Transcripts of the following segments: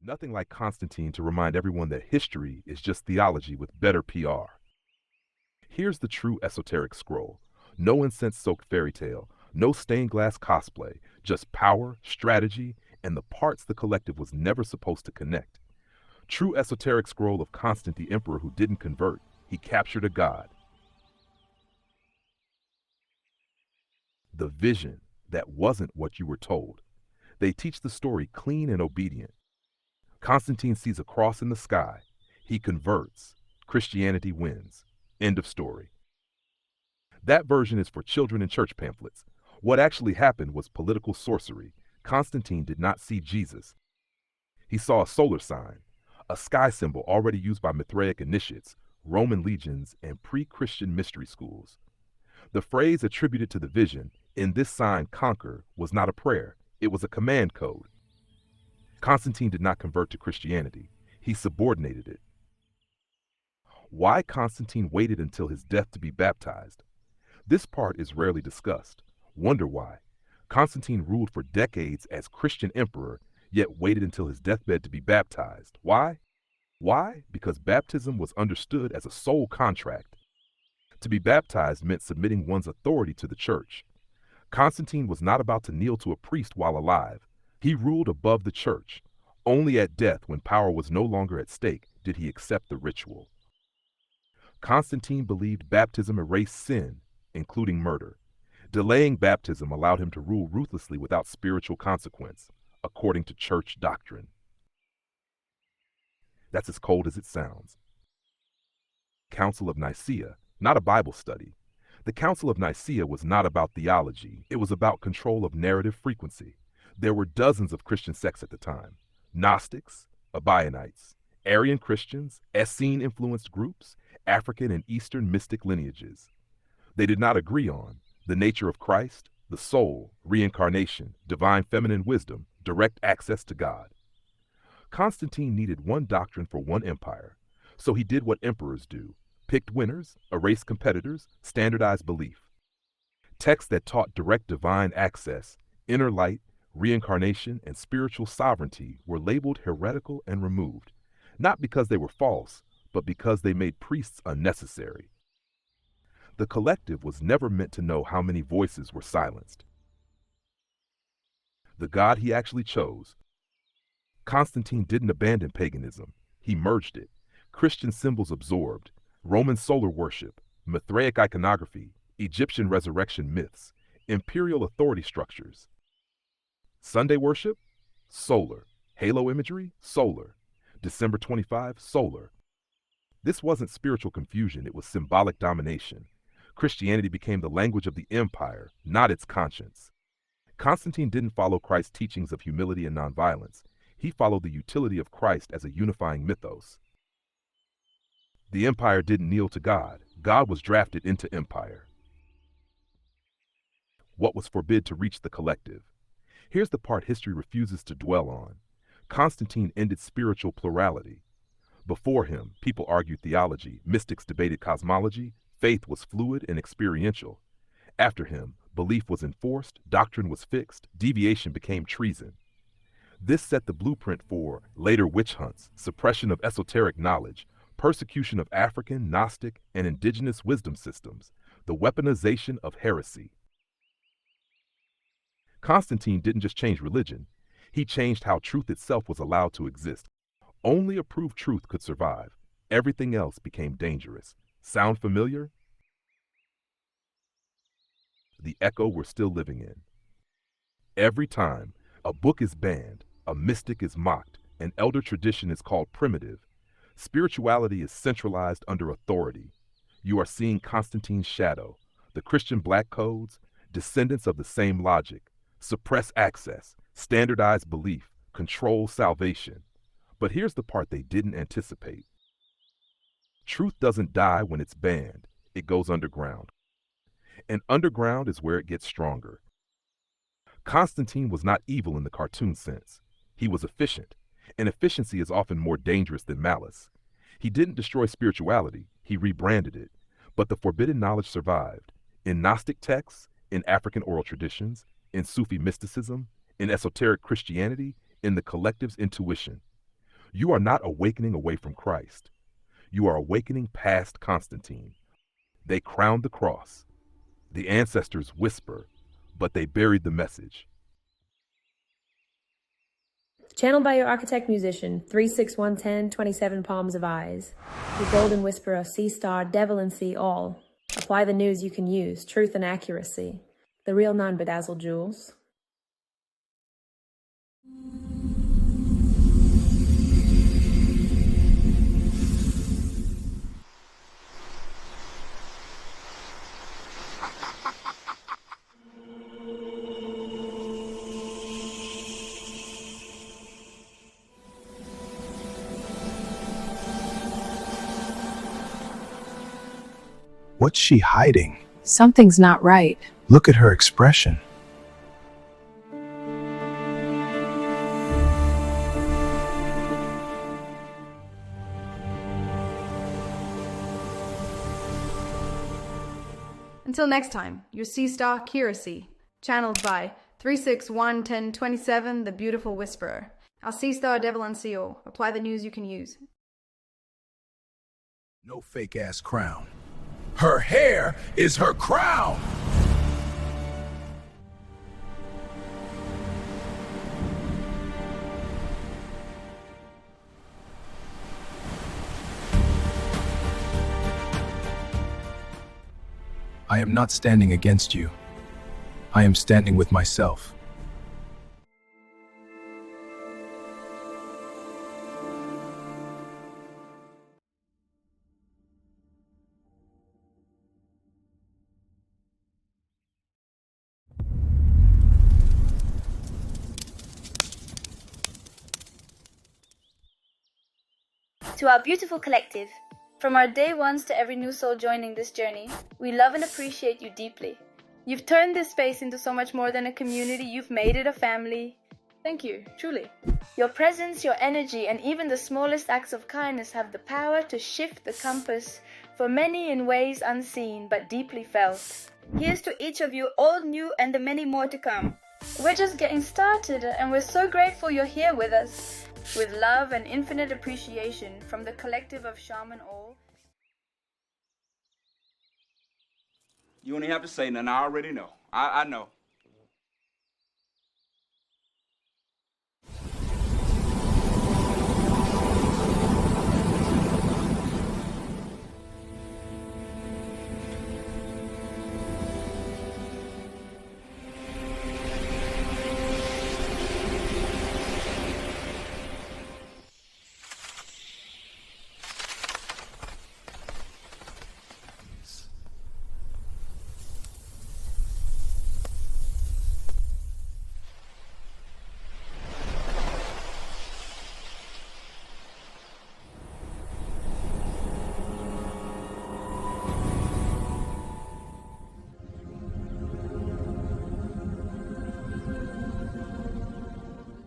Nothing like Constantine to remind everyone that history is just theology with better PR. Here's the true esoteric scroll. No incense-soaked fairy tale, no stained glass cosplay, just power, strategy, and the parts the collective was never supposed to connect. True esoteric scroll of Constant the Emperor who didn't convert. He captured a god. The vision that wasn't what you were told. They teach the story clean and obedient. Constantine sees a cross in the sky. He converts. Christianity wins. End of story. That version is for children in church pamphlets. What actually happened was political sorcery. Constantine did not see Jesus. He saw a solar sign, a sky symbol already used by Mithraic initiates, Roman legions, and pre-Christian mystery schools. The phrase attributed to the vision, "In this sign conquer," was not a prayer. It was a command code. Constantine did not convert to Christianity. He subordinated it. Why Constantine waited until his death to be baptized? This part is rarely discussed. Wonder why. Constantine ruled for decades as Christian emperor, yet waited until his deathbed to be baptized. Why? Why? Because baptism was understood as a soul contract. To be baptized meant submitting one's authority to the church. Constantine was not about to kneel to a priest while alive. He ruled above the church. Only at death, when power was no longer at stake, did he accept the ritual. Constantine believed baptism erased sin, including murder. Delaying baptism allowed him to rule ruthlessly without spiritual consequence, according to church doctrine. That's as cold as it sounds. Council of Nicaea, not a Bible study. The Council of Nicaea was not about theology. It was about control of narrative frequency. There were dozens of Christian sects at the time. Gnostics, Abionites, Arian Christians, Essene-influenced groups, African and Eastern mystic lineages. They did not agree on the nature of Christ, the soul, reincarnation, divine feminine wisdom, direct access to God. Constantine needed one doctrine for one empire, so he did what emperors do: picked winners, erased competitors, standardized belief. Texts that taught direct divine access, inner light, reincarnation, and spiritual sovereignty were labeled heretical and removed, not because they were false, but because they made priests unnecessary. The collective was never meant to know how many voices were silenced. The God he actually chose. Constantine didn't abandon paganism. He merged it. Christian symbols absorbed, Roman solar worship, Mithraic iconography, Egyptian resurrection myths, imperial authority structures. Sunday worship? Solar. Halo imagery? Solar. December 25? Solar. This wasn't spiritual confusion, it was symbolic domination. Christianity became the language of the empire, not its conscience. Constantine didn't follow Christ's teachings of humility and nonviolence. He followed the utility of Christ as a unifying mythos. The empire didn't kneel to God. God was drafted into empire. What was forbid to reach the collective? Here's the part history refuses to dwell on. Constantine ended spiritual plurality. Before him, people argued theology, mystics debated cosmology, faith was fluid and experiential. After him, belief was enforced, doctrine was fixed, deviation became treason. This set the blueprint for later witch hunts, suppression of esoteric knowledge, persecution of African, Gnostic, and indigenous wisdom systems, the weaponization of heresy. Constantine didn't just change religion, he changed how truth itself was allowed to exist. Only approved truth could survive. Everything else became dangerous. Sound familiar? The echo we're still living in. Every time a book is banned, a mystic is mocked, an elder tradition is called primitive, spirituality is centralized under authority. You are seeing Constantine's shadow. The Christian black codes, descendants of the same logic, suppress access, standardize belief, control salvation. But here's the part they didn't anticipate. Truth doesn't die when it's banned, it goes underground. And underground is where it gets stronger. Constantine was not evil in the cartoon sense. He was efficient, and efficiency is often more dangerous than malice. He didn't destroy spirituality, he rebranded it. But the forbidden knowledge survived. In Gnostic texts, in African oral traditions, in Sufi mysticism, in esoteric Christianity, in the collective's intuition. You are not awakening away from Christ. You are awakening past Constantine. They crowned the cross. The ancestors whisper, but they buried the message. Channeled by your architect musician, 36110, 27 palms of eyes. Your golden whisperer, sea star, Devalan see all. Apply the news you can use, truth and accuracy. The real non-bedazzled jewels. What's she hiding? Something's not right. Look at her expression. Until next time, your sea star Kiracy, channeled by 3611027, the beautiful whisperer. Our sea star Devalan CO. Apply the news you can use. No fake ass crown. Her hair is her crown. I am not standing against you. I am standing with myself. To our beautiful collective, from our day ones to every new soul joining this journey, we love and appreciate you deeply. You've turned this space into so much more than a community, you've made it a family. Thank you, truly. Your presence, your energy, and even the smallest acts of kindness have the power to shift the compass for many in ways unseen but deeply felt. Here's to each of you, all new and the many more to come. We're just getting started and we're so grateful you're here with us. With love and infinite appreciation from the collective of Shaman Ahll. You don't even have to say nothing. I already know. I know.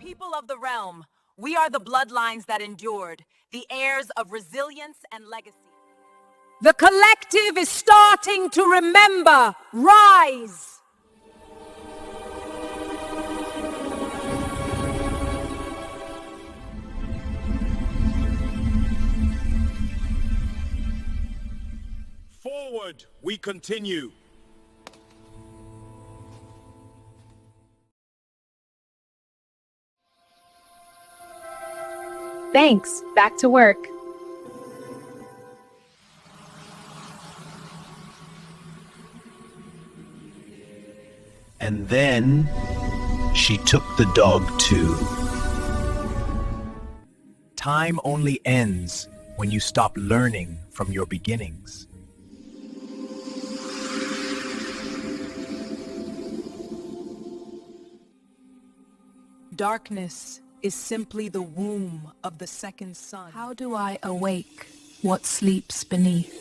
People of the realm, we are the bloodlines that endured, the heirs of resilience and legacy. The collective is starting to remember. Rise! Forward, we continue. Thanks. Back to work. And then she took the dog too. Time only ends when you stop learning from your beginnings. Darkness is simply the womb of the second sun. How do I awake what sleeps beneath?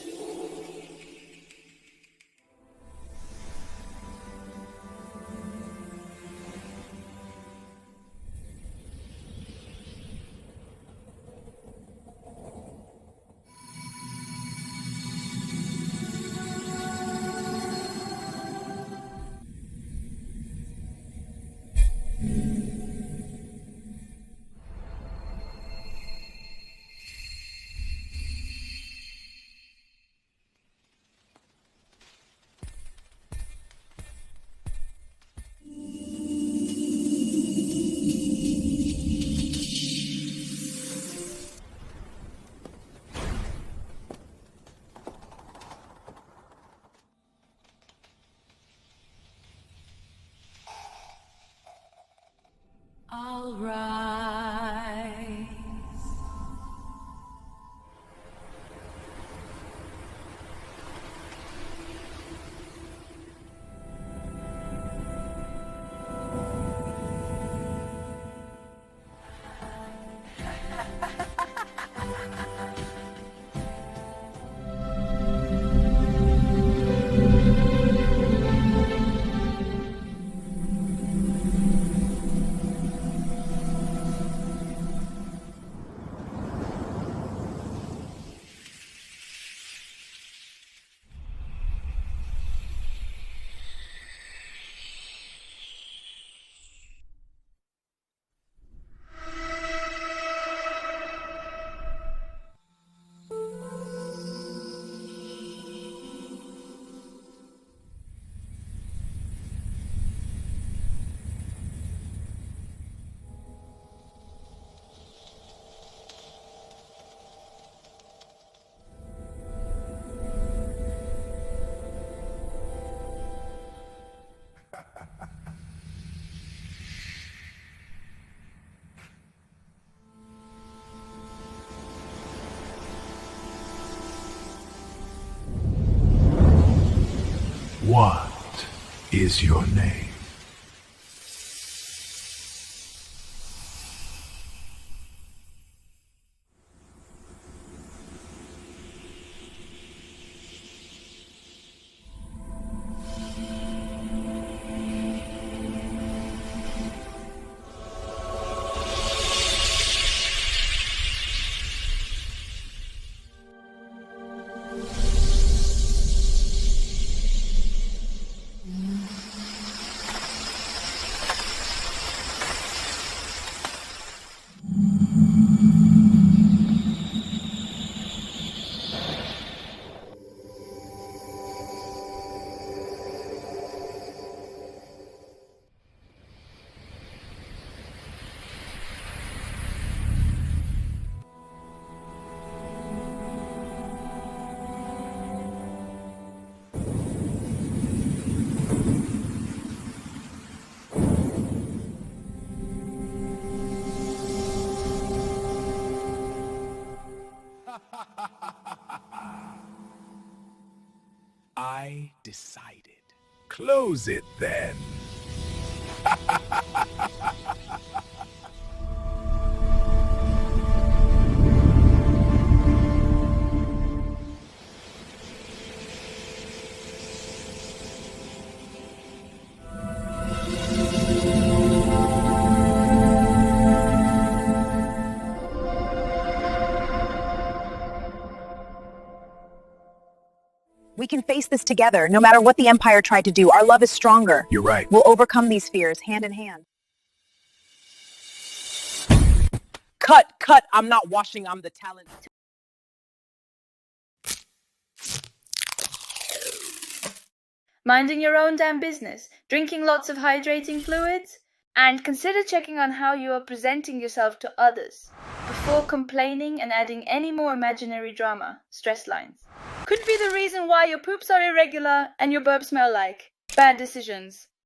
What is your name? I decided. Close it then. We can face this together. No matter what the Empire tried to do, our love is stronger. You're right. We'll overcome these fears hand in hand. Cut. I'm not washing. I'm the talent. Minding your own damn business, drinking lots of hydrating fluids, and consider checking on how you are presenting yourself to others before complaining and adding any more imaginary drama, stress lines. Could be the reason why your poops are irregular and your burps smell like bad decisions.